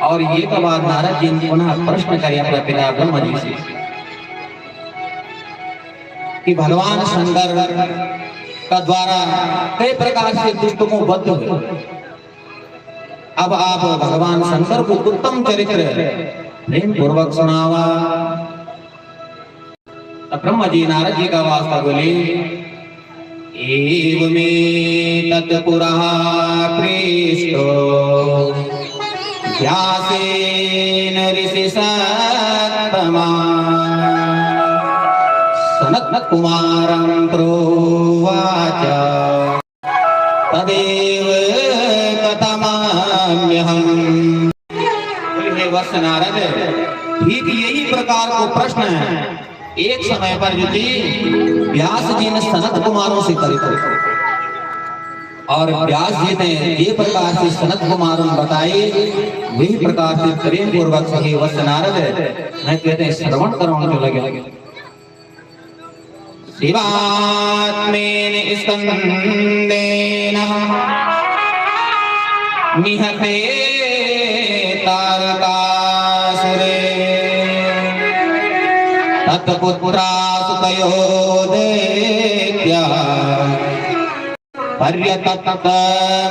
और ये के बाद नारद जी ने पुनः प्रश्न करे अपने पिता ब्रह्मा जी से कि भगवान शंकर का द्वारा कई प्रकार से दुष्टों को बद्ध हुए। अब आप भगवान शंकर को उत्तम चरित्र प्रेम पूर्वक सुनावा। ब्रह्मा जी नारद जी का वास्ता बोले एवमें तत्पुरः पृष्टो व्यासेन ऋषिसत्तमा सनत्कुमारं प्रोवाच तदेव कथमाम्यहम्। हे वत्स नारद, ठीक यही प्रकार को प्रश्न है एक समय पर जो थी व्यास जी ने सनत कुमारों से करे थे और व्यास जी ने ये प्रकार से सनत कुमारों बताए वही प्रकार से प्रेम पूर्वक हे वत्स नारद मैं कहते हैं श्रवण कराने को लगे। शिवात्मेन स्कंदेन निहते तारकासुरे तत्पुत्रा सुतयो दैत्या पर्यतत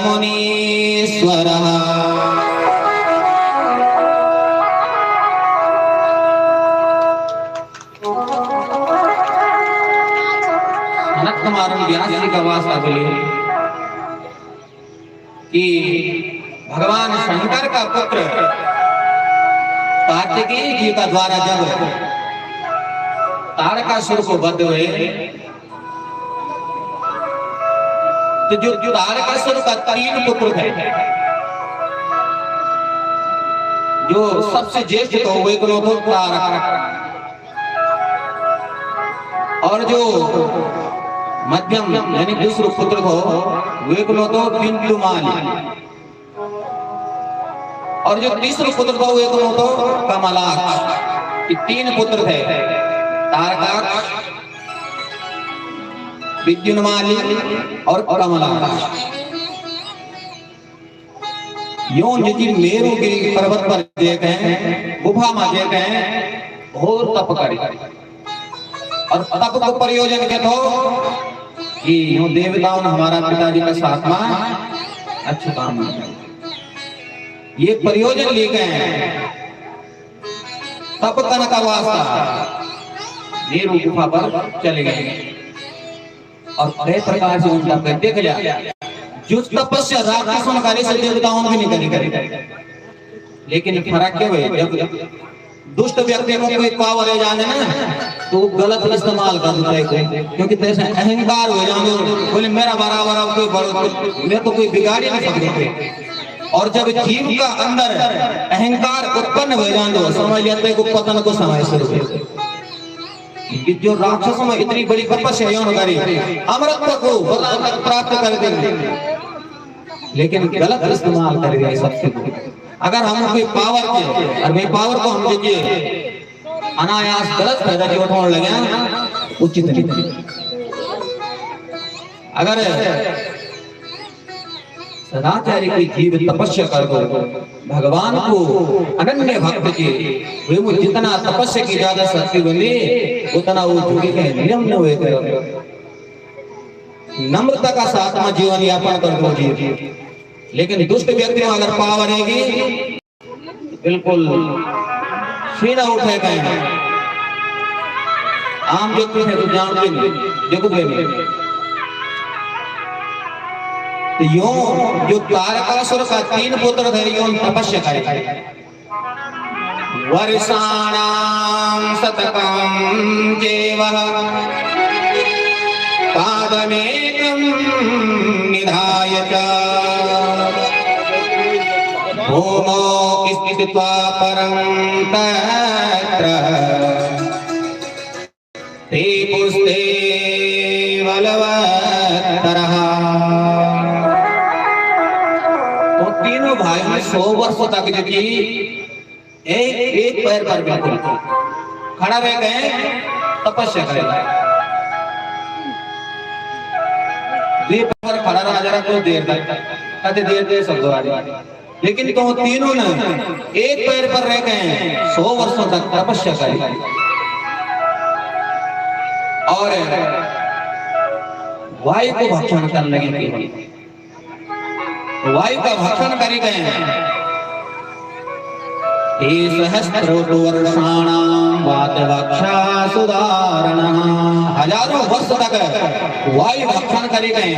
मुनीश्वरः। सनत कुमार व्यास जी का वास्ता बोले कि भगवान शंकर का पुत्र कार्तिकेय जी का द्वारा जब तारकासुर को बद्ध हुए तो जो तारकासुर का 3 पुत्र थे, जो सबसे ज्येष्ठ तो वे को तारक और जो मध्यम यानी दूसरे पुत्र को वे को तो बिंदुमाली और जो तीसरे पुत्र को वे को तो कमलाक्ष। 3 पुत्र थे तारकाक्ष, विद्युन्माली और कमलाक्ष। यूं यदि मेरुगिरी पर्वत पर देखे गुफा में देखे घोर तप करे और तप को प्रयोजन के तो कि यूं देवताओं ने हमारा पिताजी का साथ में अच्छा काम ये प्रयोजन ले गए तप करने का वास्ता मेरु गुफा पर चले गए और कई प्रकार से उनका देख लिया जो तपस्या राक्षसों कार्य से देवताओं भी नहीं करी। लेकिन फर्क क्या हुआ जब दुष्ट व्यक्ति को कोई पावर है जाने ना तो गलत इस्तेमाल कर देता है क्योंकि तैसे अहंकार हो जाने बोले मेरा बराबर अब कोई मैं तो कोई बिगाड़ ही नहीं सकते। और जब जीव का अंदर अहंकार उत्पन्न हो जाने समझ लेते हैं को पतन को समय शुरू जो राक्षसों में इतनी बड़ी तपस्या करी अमृत को प्राप्त कर देंगे लेकिन गलत इस्तेमाल कर रहे सबसे। अगर हम कोई पावर के और वे पावर को हम देखिए अनायास गलत फायदा जो उठाने लगे उचित नहीं। अगर सदाचारी कोई जीव तपस्या कर दो भगवान को अनन्य भक्त के वो जितना तपस्या की ज्यादा शक्ति बने उतना वो झुके के निम्न हुए नम्रता का साथ में जीवन यापन कर दो जीव। लेकिन दुष्ट व्यक्ति में अगर पावर रहेगी बिल्कुल सीना उठेगा। आम व्यक्ति है तो जानते नहीं देखोगे नहीं। तो यूं जो तारकासुर का 3 पुत्र थे यूं तपस्या करे वर्षाणां शतकं जेवः पादमेकं निधाय च भूमौ स्थित्वा परं तत्र ते पुस्ते बलवत्तरः। तो तीनों भाई में 100 वर्षों तक जो की एक पैर पर बिल्कुल खड़ा रह गए तपस्या कर रहे पर खड़ा रहा जरा कुछ देर तक कहते देर देर सब लेकिन तो तीनों ने एक पैर पर रह गए 100 वर्षों तक तपस्या करी और वायु को भक्षण करने लगे। वायु का भक्षण करी गए। सहस्रोर्षाणाम वातवक्षा सुधारणः, हजारों वर्ष तक वायु भक्षण करे गए,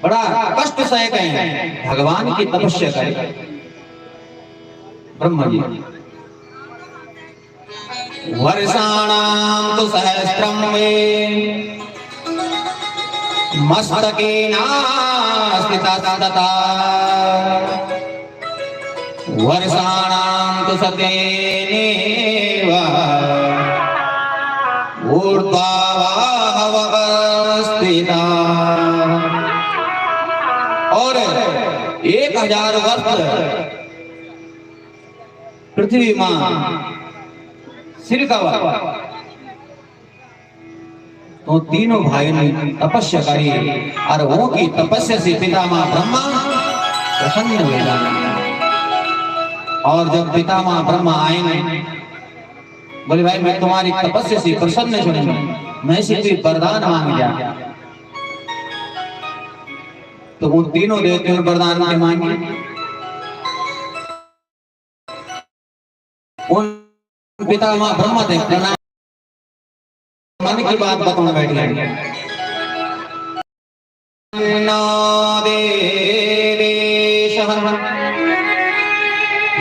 बड़ा कष्ट सह गए, भगवान की तपस्या करे। ब्रह्मा जी वर्षाणाम तु सहस्रम वे मस्तकेना स्थिता वर्षाणां तु सतेनेव ऊर्ध्वावः स्थिता। और 1000 वर्ष पृथ्वी मां सिर का तो तीनों भाई ने तपस्या करी और वो की तपस्या से पितामह ब्रह्मा प्रसन्न हुए। और जब पितामह ब्रह्मा आए बोले भाई मैं तुम्हारी तपस्या से प्रसन्न हूं, मैं से कोई वरदान मांग जा। तो वो तीनों देवते वरदान के मांगे। उन पितामह ब्रह्मा थे प्रणाम मन की बात बताना बैठ गए।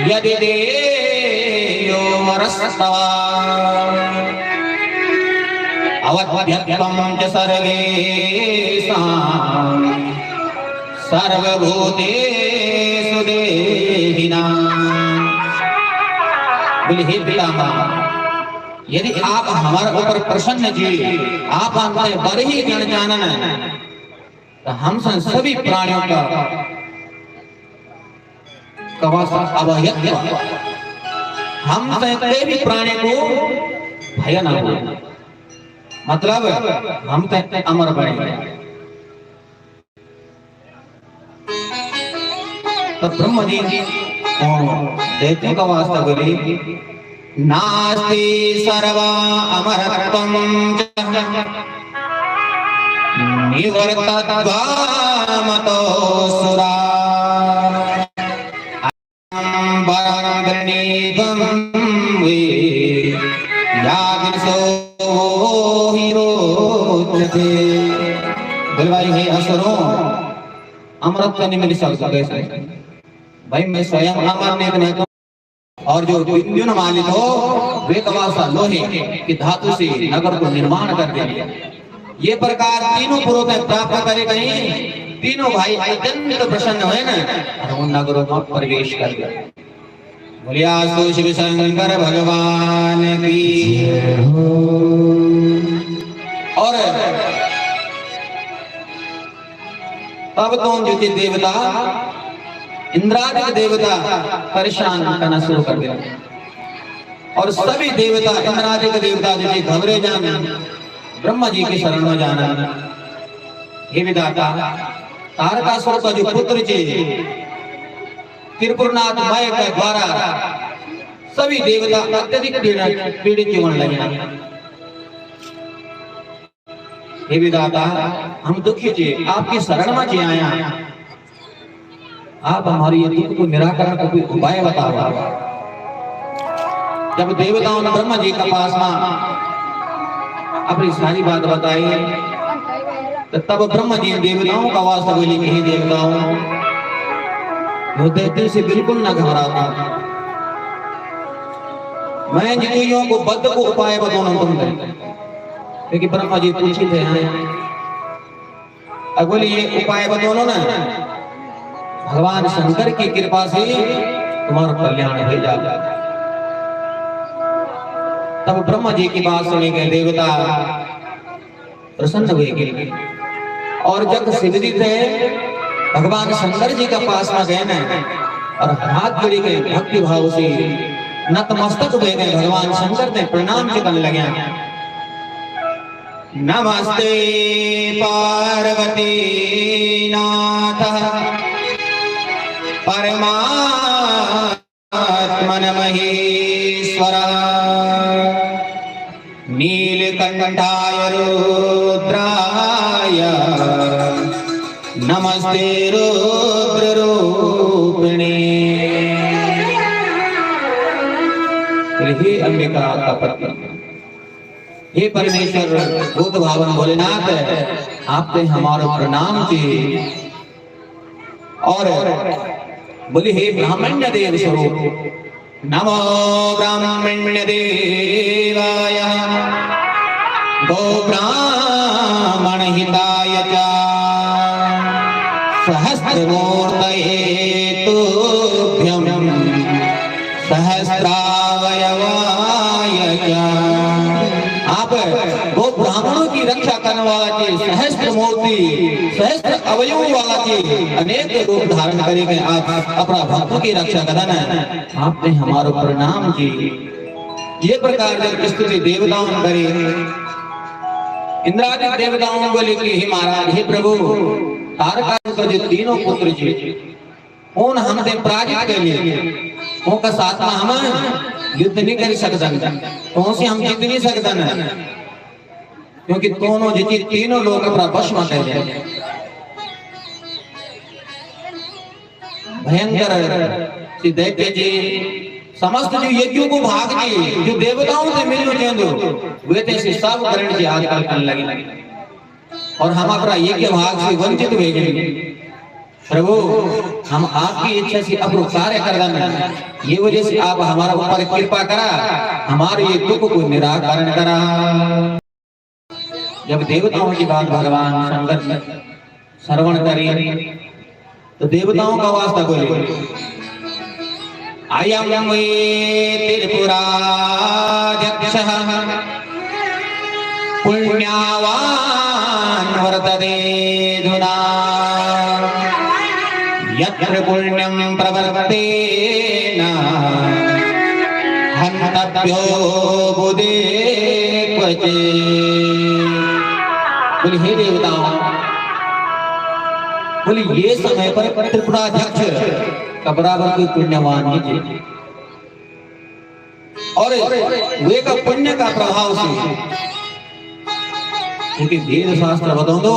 यदि देयो वरस्तवा अवध्यत्वं च सर्वेषां सर्वभूतेषु देहिनां। बोले हे पितामह यदि आप हमारे ऊपर प्रसन्न जी, आप हमें बड़े ही गण जानन, तो हम सभी प्राणियों का अवयत्व, हम भी प्राणी को भय न हो, मतलब हम तो अमर बने। तो ब्रह्म जी दैत्यों का वास्ता बोले नास्ति सर्वा अमरत्वं निवर्तत्वा मतो सुरा भाई हे असुरों अमरत्व नहीं मिल सकता कैसे? भाई मैं स्वयं अमर नहीं तो और जो विद्युन मालिक हो वे कवासा लोहे की धातु से नगर को निर्माण कर दिया। ये प्रकार तीनों पुरों प्राप्त करे गए। तीनों भाई अत्यंत प्रसन्न हुए ना और उन नगरों में प्रवेश कर गए। बोलिया सो शिव शंकर भगवान की। और तब तो जो देवता इंद्रादिक देवता परेशान करना शुरू कर दिया और सभी देवता इंद्रादिक देवता जो घबरे जाने ब्रह्मा जी की शरण में जाना। हे विधाता तारकासुर का जो पुत्र थे त्रिपुरनाथ माया के द्वारा सभी देवता अत्यधिक पीड़ित जीवन लगे। हे विधाता हम दुखी थे, आपकी शरण में आया, आप हमारी ये दुख को निराकरण का कोई उपाय बताओ। जब देवताओं ने ब्रह्मा जी का पास में अपनी सारी बात बताई तो तब ब्रह्मा जी देवताओं का वास्ता बोली कि हे देवताओं दैत्य से बिल्कुल ना घबराओ, मैं जितों को बद्ध को उपाय बताऊं तुम क्योंकि ब्रह्मा जी पूछे थे अब बोले ये उपाय बताओ ना, भगवान शंकर की कृपा से तुम्हारा कल्याण हो जाएगा। तब ब्रह्मा जी की बात सुनी गए देवता प्रसन्न हुए और जब सिद्धि थे भगवान शंकर जी का पास में गए ना और हाथ जोड़ी गए भक्ति भाव से नतमस्तक हुए गए। भगवान शंकर ने प्रणाम करने लगे। नमस्ते पार्वती नाथ परमात्मन महेश्वर नीलकंठाय रुद्राय नमस्ते रुद्ररूपिणे। हे अंबिका का पति, हे परमेश्वर भूत भावन भोलेनाथ, आपने हमारा प्रणाम किए और बोले हे ब्राह्मण्य देव स्वरूप नमो ब्राह्मण्य देवाय गो ब्राह्मण हिताय च सहस्रमूर्तये तुभ्यं सहस्रावयवाय च। आप वो ब्राह्मणों की रक्षा करने वाला की सहस्त्र मूर्ति सहस्त्र अवयवों वाला की अनेक रूप धारण करेंगे। आप अपना भक्तों की रक्षा करना, आपने हमारो प्रणाम की। ये प्रकार जब स्तुति देवताओं करे, इंद्रादि देवताओं बोले कि हे महाराज, हे प्रभु, तारकासुर के जो तीनों पुत्र जी उन हमसे पराजित कर लिए, उनका साथ में हम युद्ध नहीं कर सकते, उनसे हम जीत नहीं सकते न, क्योंकि दोनों जीती तीनों लोग अपना वश में कर जाए। भयंकर दैत्य जी समस्त जो यज्ञों को भाग जी जो देवताओं से मिलने चेंदो वे तैसे सब करण जी आजकल करने लगे और हम अपना यज्ञ भाग से वंचित हुए गए। प्रभु, हम आपकी इच्छा से अब कार्य कर देना, ये वजह से आप हमारा ऊपर कृपा करा, हमारे ये दुख को निराकरण करा। जब देवताओं की बात भगवान शंकर श्रवण करें तो देवताओं का वास्ता बोले, अयं वै त्रिपुराध्यक्षः पुण्यावान् वर्तते धुना यत्र पुण्यं प्रवर्तेन हन्तव्यो बुधे क्वचित्। बोले हे देवताओं, बोले ये समय पर त्रिपुराध्यक्ष का बराबर कोई पुण्यवान नहीं है और वे का पुण्य का प्रभाव से, क्योंकि वेद शास्त्र बता दो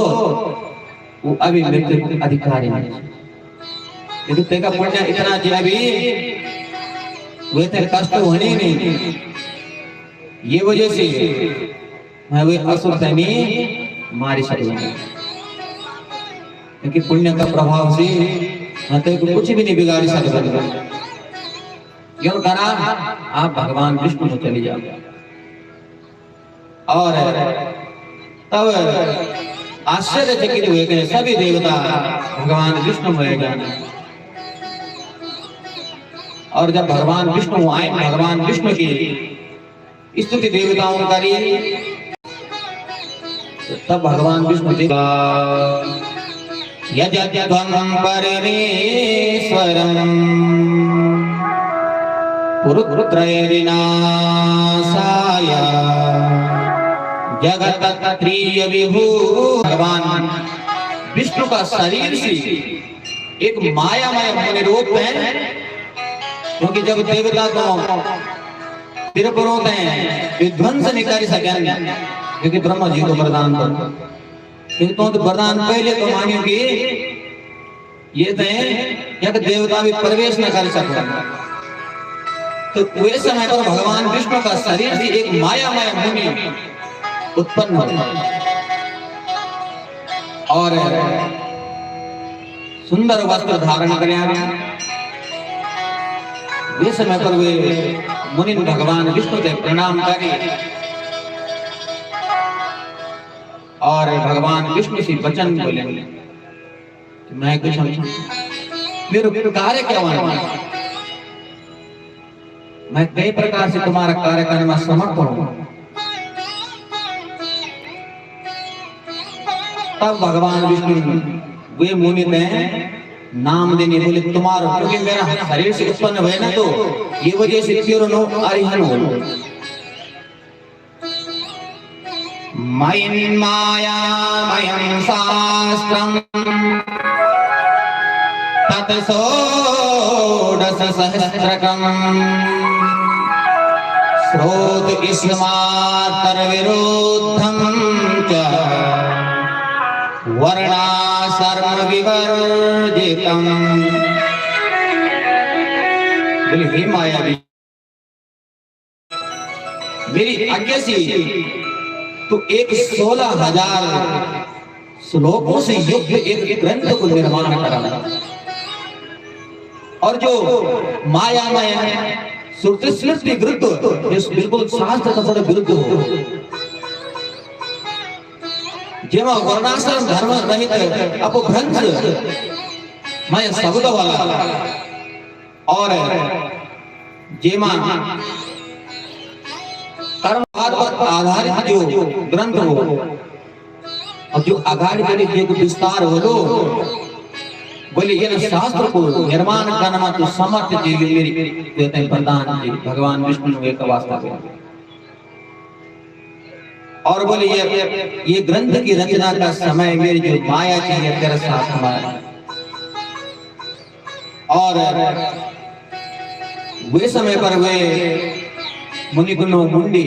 वो अभी मृत्यु अधिकारी नहीं, यदि तेरा पुण्य इतना जी अभी वे तेरे कष्ट होने नहीं, ये वजह से मैं वे असुर सैनी मारी सकूं, क्योंकि पुण्य का प्रभाव से मैं तो कुछ भी नहीं बिगाड़ सकता। क्यों करा? आप भगवान विष्णु में चले जाओ और तब आश्चर्यचकित हुए कि सभी देवता भगवान विष्णु में जाने। और जब भगवान विष्णु आए, भगवान विष्णु की स्तुति देवताओं करी, तब भगवान विष्णु देवा यजत्वं परमेश्वरं पुरुत्रैर्विनाशाय जगत्त्रयीय विभु। भगवान विष्णु का शरीर से एक मायामय रूप है, क्योंकि जब देवता तो तिरपुरों हैं विध्वंस नहीं कर सके, क्योंकि ब्रह्मा जी को वरदान दो, तो वरदान पहले तो मानियो कि ये एक देवता भी प्रवेश न कर सकता। तो वे समय पर भगवान विष्णु का शरीर से एक मायामय मुनि उत्पन्न हुआ और सुंदर वस्त्र धारण कर वे समय पर वे मुनि भगवान विष्णु के प्रणाम करे और भगवान विष्णु से वचन बोले, मैं कुछ मेरे कार्य क्या हुआ, मैं कई प्रकार से तुम्हारा कार्य करने में समर्थ हूं। तब भगवान विष्णु वे मुनि ने नाम देने बोले, तुम्हारा क्योंकि मेरा शरीर से उत्पन्न हुए ना, तो ये वजह से तीर्णो अरिहन हो मयिन् मायामयं शास्त्रं तत्सो षोडश सहस्रकम् श्रोत इस्मातर्विरुद्धं च वर्णाश्रम विवर्जितम्। बोले हे मायावी, मेरी आज्ञा से तो 16,000 श्लोकों से युक्त एक ग्रंथ को निर्माण करा, और जो मायामय है श्रुति स्मृति विरुद्ध, बिल्कुल शास्त्र का विरुद्ध हो, जेमा वर्णाश्रम धर्म रहित अपभ्रंश मैं शब्द वाला, और जेमा कर्म पर आधारित जो ग्रंथ हो, और जो आगाड़ के लिए जो विस्तार हो लो, बोले ये शास्त्र को निर्माण करना तो समर्थ जी मेरी देते हैं प्रधान जी भगवान विष्णु एक वास्ता के, और बोले ये ग्रंथ की रचना का समय मेरी जो माया की है तेरे साथ हमारा, और वे समय पर वे मुनिगुणों मुंडी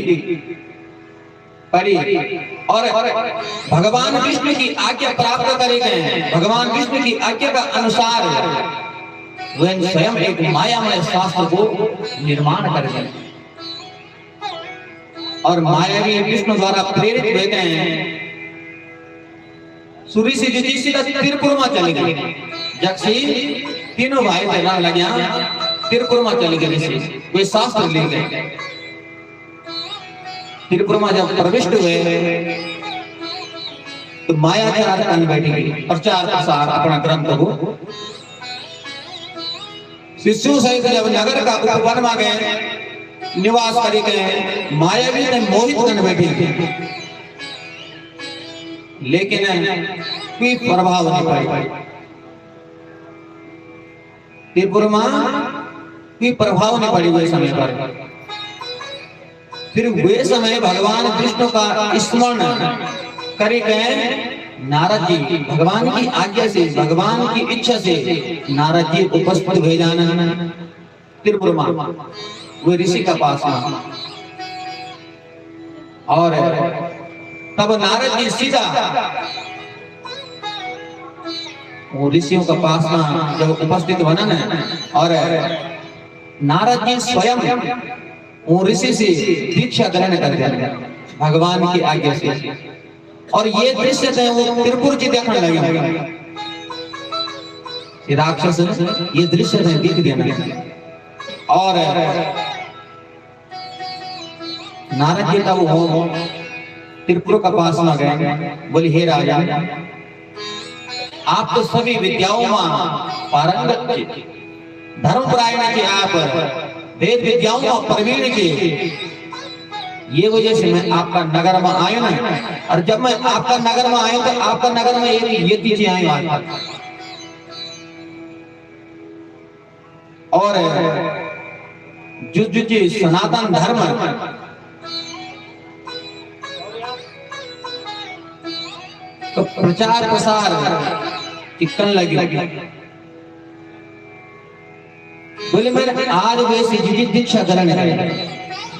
परी और भगवान विष्णु की आज्ञा प्राप्त करे गए, भगवान विष्णु की आज्ञा का अनुसार वे स्वयं एक मायामय शास्त्र को निर्माण कर गए, और मायावी विष्णु द्वारा प्रेरित हुए गए सूरी से युधिष्ठिर त्रिपुर में चले गए, जक्षी तीनों भाई बहन लगे त्रिपुर में चले गए, वे शास्त्र ले गए। त्रिपुर में जब प्रविष्ट हुए तो माया चार बैठी प्रचार प्रसार अपना ग्रंथ को शिष्यों सहित जब नगर का उपवन में गए निवास करे गए, मायावी ने मोहित कर बैठी, लेकिन कोई प्रभाव नहीं पड़ा। त्रिपुर में कोई प्रभाव नहीं पड़ी हुए समय पर। फिर वे समय भगवान विष्णु का स्मरण करे गए, नारद जी भगवान की आज्ञा से भगवान की इच्छा से नारद जी उपस्थित हुए जाना त्रिपुर में वे ऋषि का पास में, और तब नारद जी सीधा वो ऋषियों का पास में जब उपस्थित बना ना, और नारद जी स्वयं वो ऋषि से दीक्षा ग्रहण करते हैं भगवान की आज्ञा से, और ये दृश्य थे वो त्रिपुर जी देखने लगे, राक्षस ये दृश्य थे दिख देना, और नारद जी तब वो त्रिपुर का पास में गए, बोले हे राजा आप तो सभी विद्याओं में पारंगत थे, धर्मपरायण थे, आप वेद विद्याओं में प्रवीण थे, ये वजह से मैं आपका नगर में आया ना, और जब मैं आपका नगर में आया तो आपका नगर में ये चीजें आई, और जो सनातन धर्म तो प्रचार प्रसार चिकन लगी, बोले मैंने आज वैसे जी दीक्षा ग्रहण करे,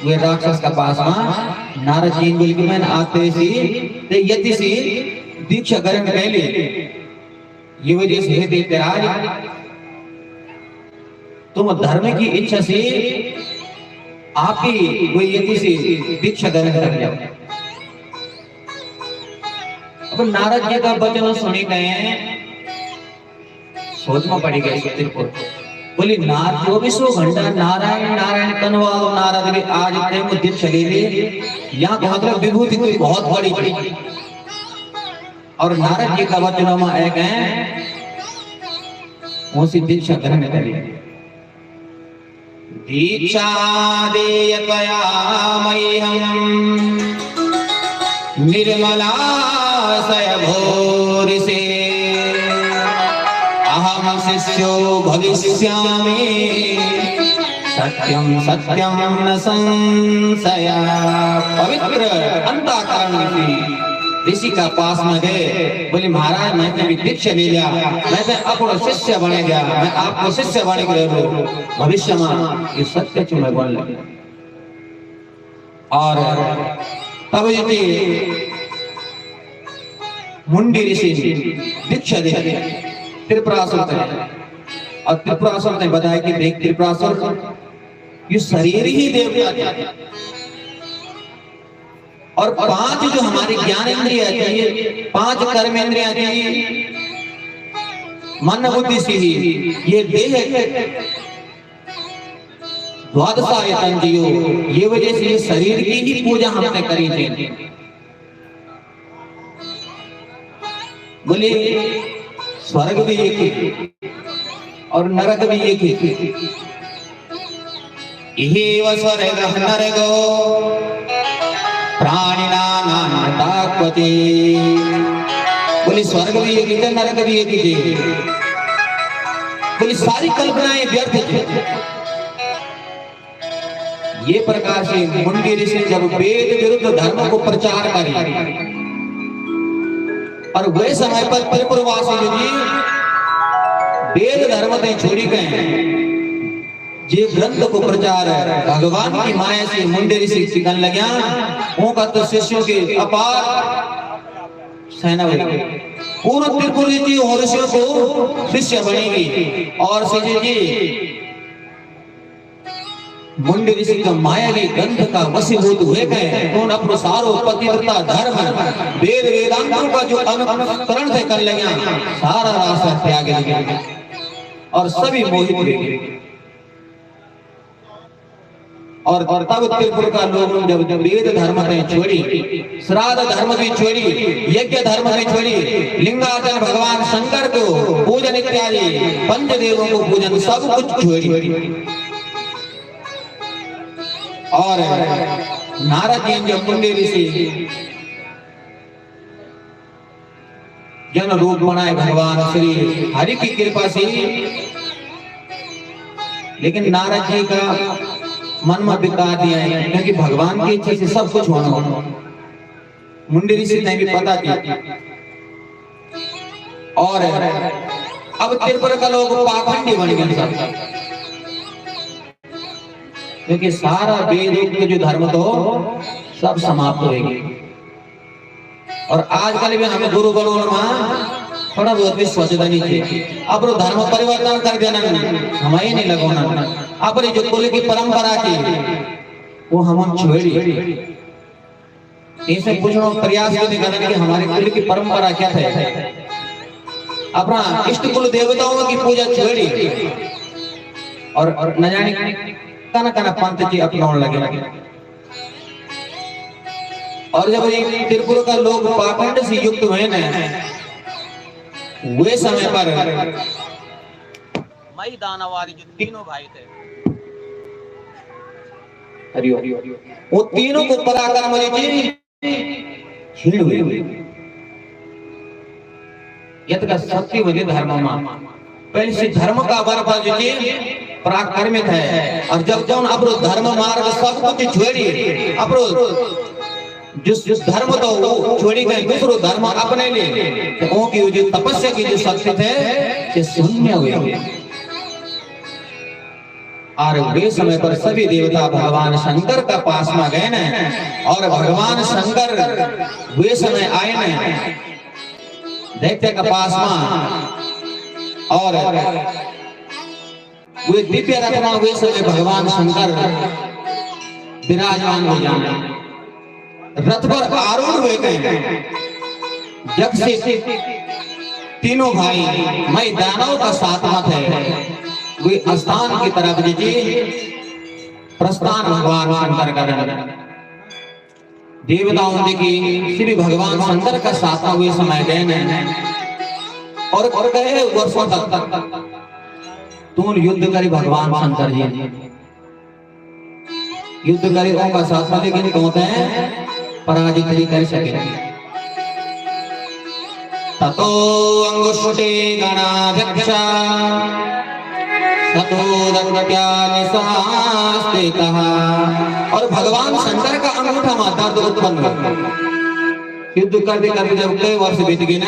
वे राक्षस का पास में नारद जी बोले कि मैंने आते से यदि से दीक्षा ग्रहण कर ली, ये वजह से हे देवराज तुम धर्म की इच्छा से आप ही वो यदि से दीक्षा ग्रहण कर लिया। अब नारद जी का वचन सुनी गए, सोच में पड़ी गई त्रिपुर, बोली 24 घंटा नारायण नारायण कनवालो नारद ने आज प्रेम दीक्षा ले ली, यहाँ का मतलब विभूति कोई बहुत बड़ी बड़ी, और नारद जी का वचनों में एक है उसी दीक्षा ग्रहण करी, दीक्षा देयतयामह्यं निर्मलाशय भूरिसे अहम शिष्यो भविष्यामि सत्यम सत्यम न संशय। पवित्र अंतःकरण की ऋषि का पास में गए, बोले महाराज मैंने भी दीक्षा ले लिया, मैं अपना शिष्य बने गया, मैं आपको शिष्य बने के भविष्य में ये सत्य चुन बोल लगे। और तब ये मुंडी ऋषि दीक्षा दे त्रिपुरासुर थे, और त्रिपुरासुर ने बताया कि देख त्रिपुरासुर ये शरीर ही देवता है, और 5 जो हमारी ज्ञान इंद्रियां थी, 5 कर्म इंद्रियां थी, मन बुद्धि सीधी, ये देह द्वादशायतन जियो, ये वजह से ये शरीर की ही पूजा हमने करी थी। बोले स्वर्ग भी एक ही और नरक भी एक ही, इहेव स्वर्ग नरको प्राणिनानान्यताक्वते। बोले स्वर्ग भी एक ही, नरक भी एक ही। बोले सारी कल्पनाएं व्यर्थ थी। ये प्रकार से मुंडी ऋषि जब वेद विरुद्ध धर्म को प्रचार करे, और वह समय पर त्रिपुरवासी जी वेद धर्म ने छोड़ी गए, जे ग्रंथ को प्रचार है भगवान की माया से मुंडे ऋषि सिखन लग्या, उनका तो शिष्यों के अपार सेना बन गई। पूर्ण त्रिपुर जी और ऋषियों को शिष्य बनेगी, और शिष्य जी मुंडे ऋषि का माया के ग्रंथ का वशीभूत हुए गए। कौन अपनो सारो पतिव्रता धर्म वेद वेदांतों का जो अनुकरण थे कर लगे, सारा रास्ता त्याग लगे और सभी मोहित हो गए। और तब त्रिपुर का लोग जब वेद धर्म ने छोड़ी, श्राद्ध धर्म भी छोड़ी, यज्ञ धर्म भी छोड़ी, लिंगार्चन भगवान शंकर को पूजन इत्यादि पंचदेवों को पूजन सब कुछ छोड़ी, और नारद जी जब मुंडे ऋषि जन रूप बनाए भगवान श्री हरि की कृपा से, लेकिन नारद जी का मन में विकार दिया है, क्योंकि भगवान की इच्छा से सब कुछ होना होना। मुंडे ऋषि ने भी पता किया, और अब त्रिपुर का लोग पाखंडी बन गए सब, क्योंकि सारा वेद जो धर्म तो सब समाप्त होगी। और आजकल भी हमें गुरु गुरु थोड़ा बहुत भी सोचता नहीं थे, अब धर्म परिवर्तन कर देना हमें नहीं लगवाना, अपनी जो कुल की परंपरा की वो हम छोड़ी। इसे पूछना प्रयास करना कि हमारे कुल की परंपरा क्या है, अपना इष्ट कुल देवताओं की पूजा छोड़ी, और न जाने कना कना पंथ जी अपनाने लगे। और जब ये त्रिपुर का लोग पाखंड से युक्त हुए न, वे समय पर मई दानवारी जो तीनों भाई थे, वो तीनों को पराक्रम छीण हुए। यत का शक्ति वजह धर्म में पहले से धर्म का बरपा जो पराक्रमित है, और जब जब अपनो धर्म मार्ग सब कुछ छोड़ी, अपनो जिस धर्म तो वो छोड़ी गए दूसरो धर्म अपने लिए, तो उनकी जो तपस्या की जो शक्ति थे ये शून्य हुए। और वे समय पर सभी देवता भगवान शंकर का पास में गए न, और भगवान शंकर वे समय आए न दैत्य का पास में, और वे दिव्य रत्न वे समय भगवान शंकर विराजमान हो जाए, रथ पर आरूढ़ हुए गए। जब से तीनों भाई मई दानव का साथ मत है, वे स्थान की तरफ प्रस्थान भगवान शंकर का देवताओं ने की श्री भगवान शंकर का साथ हुए समय गए, और गए वर्षों तक तुम युद्ध करी भगवान शंकर जी युद्ध करे उनका साथ, लेकिन कहते हैं पराजित नहीं कर सके। ततो अंगुष्ठे गणाध्यक्षा ततो दत्त्या निशास्तेतः, और भगवान शंकर का अंगूठा में दर्द उत्पन्न हुआ, युद्ध करते करते जब कई वर्ष बीत गए ना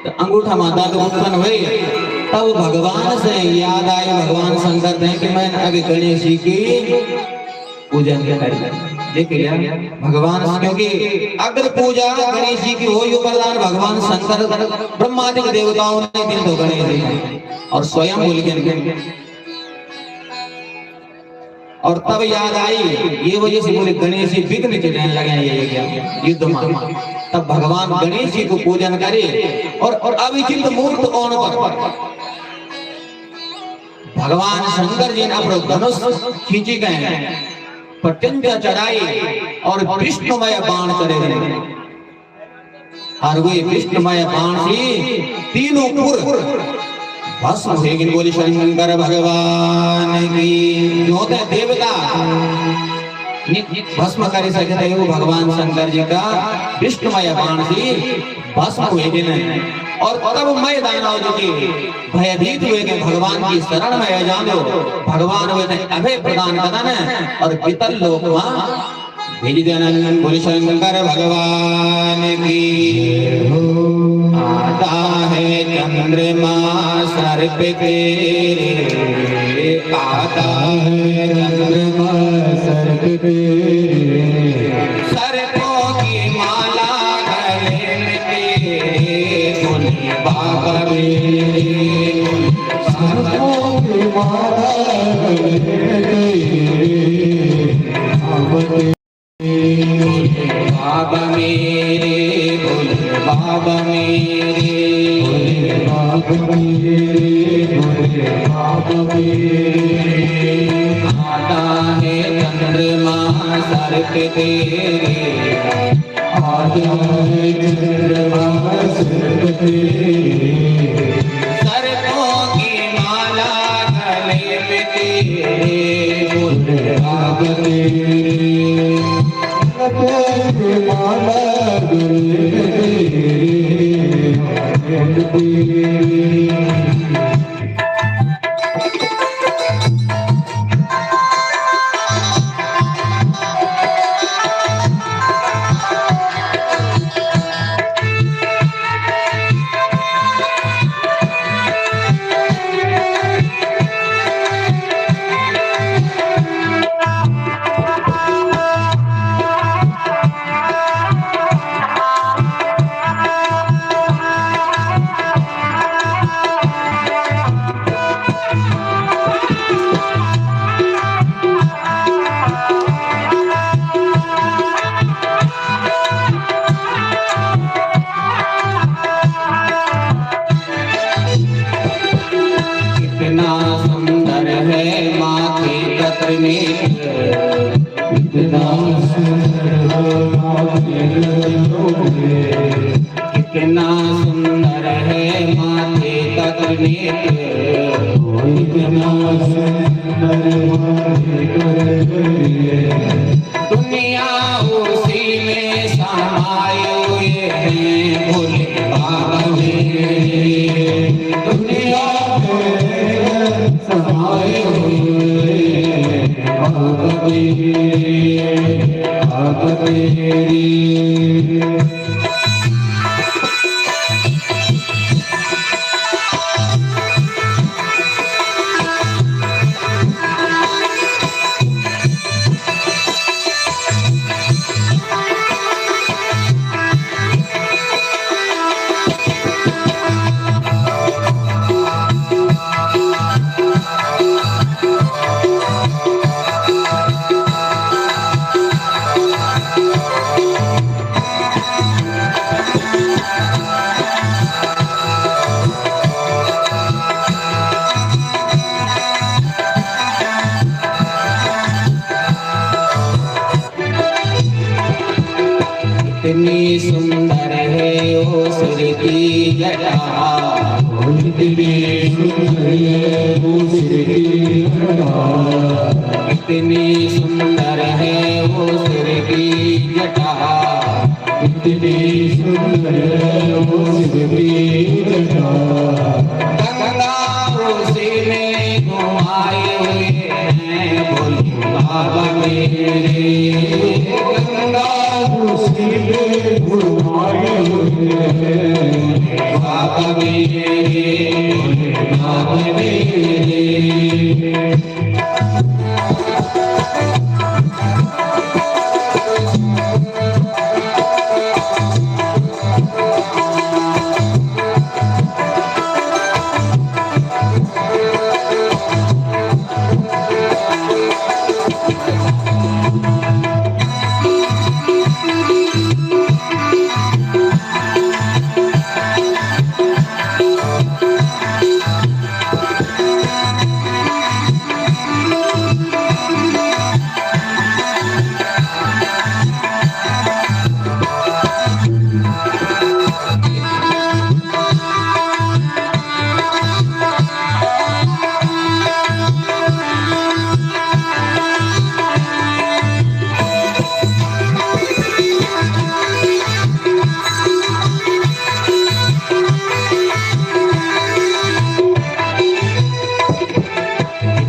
तो अंगूठा माता तो उत्पन्न हुई। तब भगवान से याद आई, भगवान शंकर ने कि मैं अभी गणेश जी की पूजन करें। देख लिया भगवान, क्योंकि अगर पूजा गणेश जी की हो यो वरदान भगवान शंकर ब्रह्मादि देवताओं ने दिन तो गणेश जी और स्वयं बोल के, और तब याद आई ये वजह से बोले गणेश जी विघ्न चढ़ने लगे ये युद्ध में। तब भगवान गणेश जी को पूजन करे और अविचित मूर्त ओण पर भगवान शंकर जी ने अपना धनुष खींची गए, प्रत्यंचा चढ़ाई और विष्णुमय बाण चढ़े गए, और वे विष्णुमय बाण से तीनों पुर भस्म हो गए। बोले शंकर भगवान की। जो होता है देवता भस्म कर सकते हो भगवान शंकर जी का विष्णुमय बाण से भस्म हुए गए। और तब मैदान भयभीत हुए गए, भगवान की शरण में जानो। भगवान हुए अभय प्रदान करना और पितर लोक भेज देना। बोले शंकर भगवान की। आता है चंद्रमा सर पे तेरे, आता है चंद्रमा सर पे तेरे, सरकों की माला गले में तेरे, बोले बाबा मेरे, सरकों की माला गले में तेरे, बाबा मेरे, बोले बाबा मेरे, बोले बाबा मेरे, बोले बाबा मेरे। आता है चंद्रमा सर पे तेरे, आता है चंद्रमा सर पे तेरे, सरकों की माला गले में तेरे, बोले बाबा मेरे, माला गले में तेरे। कितना सुंदर है माथे तक नेत्र, कितना सुंदर दुनिया उसी में समाये हुए हैं। भोले बाबा मेरे, दुनिया में समाये हुए बाबा मेरे, बाबा मेरे। कितनी सुंदर है ओ सिर की जटा, कितनी सुंदर है ओ सिर की जटा, कितनी सुंदर है ओ सिर की जटा, कितनी सुंदर है ओ सिर की जटा। गंगा उसी में घुमाए हुए हैं, बोले बाबा मेरे, गंगा उसी में घुमाए बाबा मेरे भोलेनाथ मेरे।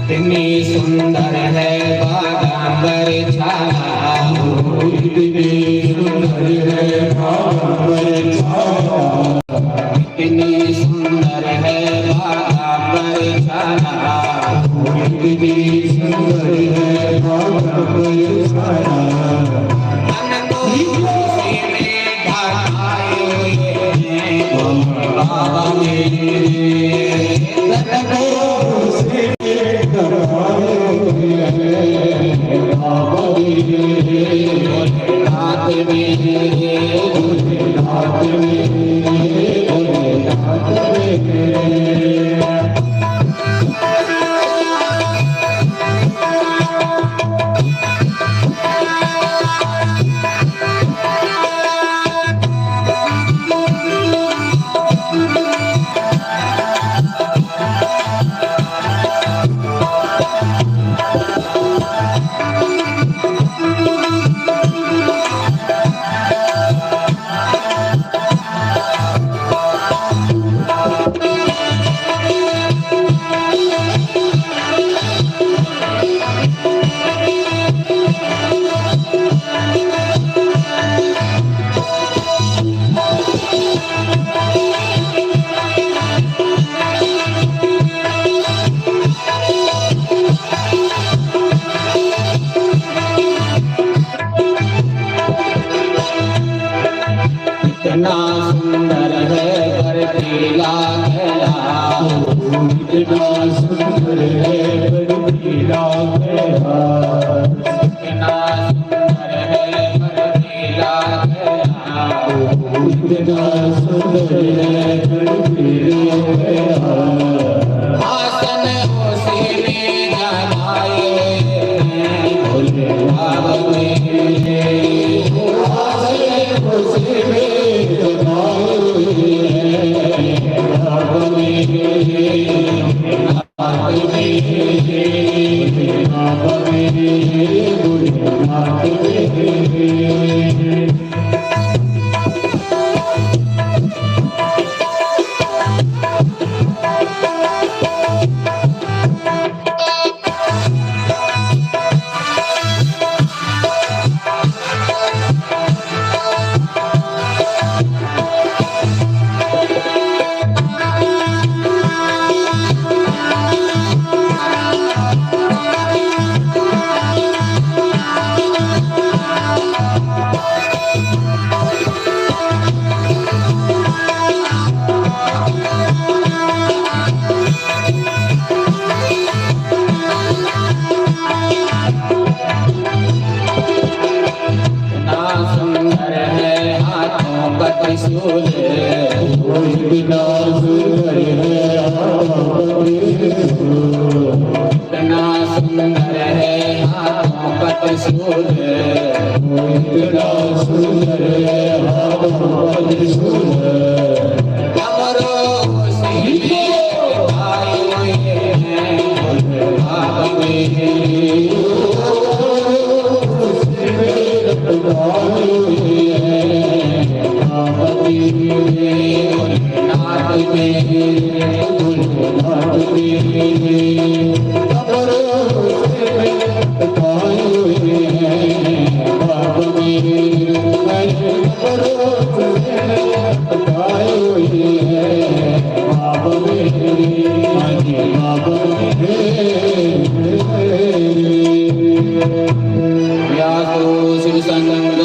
कितनी सुंदर है बागांबर छाया, कितनी सुंदर है बागांबर छाया, कितनी सुंदर है बागांबर छाया, कितनी सुंदर है बागांबर छाया। मन को खुशी में ढकाए हुए बाबा मेरे, मन को खुशी भोलेनाथ मेरे, भोलेनाथ मेरे, भोलेनाथ मेरे। कितना सुंदर है बर्फीला गला, कितना सुंदर है बर्फीला गला, कितना सुंदर है बर्फीला गला, कितना सुंदर है बर्फीला गला। आसन उसी में जमाए भोले बाबा मेरे, आसन उसी में बाबा मेरे, बाबा मेरे, बाबा मेरे, भोलेनाथ मेरे। त्रिशूल कितना सुंदर है कितना सुंदर है हाथों का त्रिशूल, कितना सुंदर है हाथों का त्रिशूल। कमरों से आए हुए हैं बाबा मेरे, भोलेनाथ मेरे, भोलेनाथ मेरे। कमरों से आए हुए हैं बाबा मेरे, कमरों से आए हुए हैं यास्तु शिव संगम